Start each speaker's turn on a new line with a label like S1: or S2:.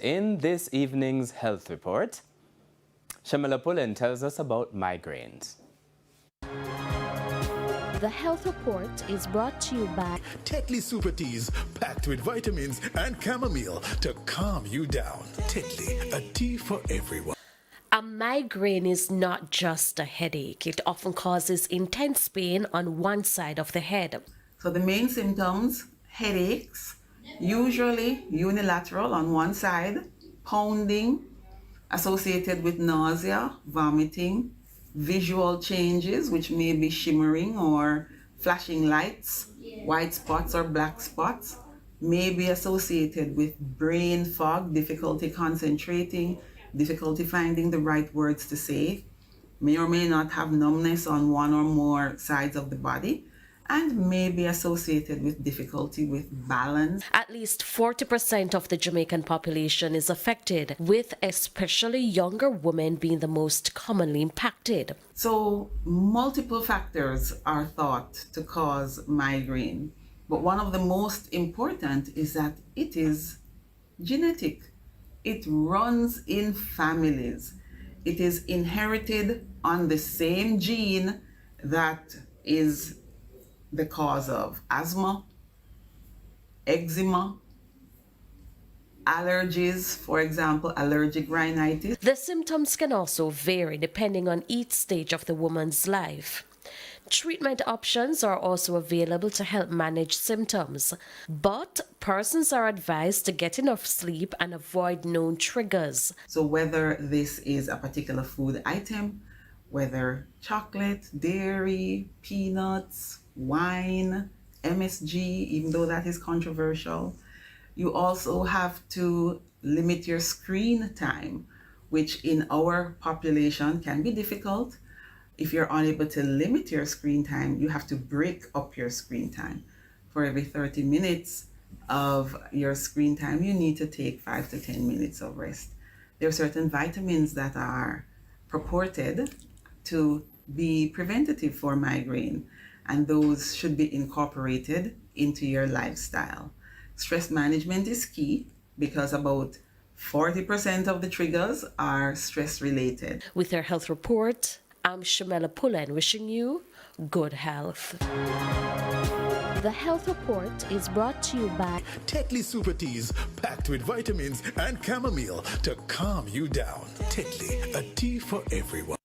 S1: In this evening's health report, Shamala Pullen tells us about migraines.
S2: The health report is brought to you by
S3: Tetley Super Teas, packed with vitamins and chamomile to calm you down. Tetley, a tea for everyone.
S2: A migraine is not just a headache. It often causes intense pain on one side of the head.
S4: So the main symptoms, headaches, usually unilateral on one side, pounding, associated with nausea, vomiting, visual changes, which may be shimmering or flashing lights, white spots or black spots, may be associated with brain fog, difficulty concentrating, difficulty finding the right words to say, may or may not have numbness on one or more sides of the body, and may be associated with difficulty with balance.
S2: At least 40% of the Jamaican population is affected, with especially younger women being the most commonly impacted.
S4: So multiple factors are thought to cause migraine, but one of the most important is that it is genetic. It runs in families. It is inherited on the same gene that is the cause of asthma, eczema, allergies, for example, allergic rhinitis.
S2: The symptoms can also vary depending on each stage of the woman's life. Treatment options are also available to help manage symptoms, but persons are advised to get enough sleep and avoid known triggers.
S4: So whether this is a particular food item, whether chocolate, dairy, peanuts, wine, MSG, even though that is controversial, you also have to limit your screen time, which in our population can be difficult. If you're unable to limit your screen time, you have to break up your screen time. For every 30 minutes of your screen time, you need to take 5 to 10 minutes of rest. There are certain vitamins that are purported to be preventative for migraine, and those should be incorporated into your lifestyle. Stress management is key because about 40% of the triggers are stress related.
S2: With our health report, I'm Shamala Pullen wishing you good health. The health report is brought to you by
S3: Tetley Super Teas, packed with vitamins and chamomile to calm you down. Tetley, a tea for everyone.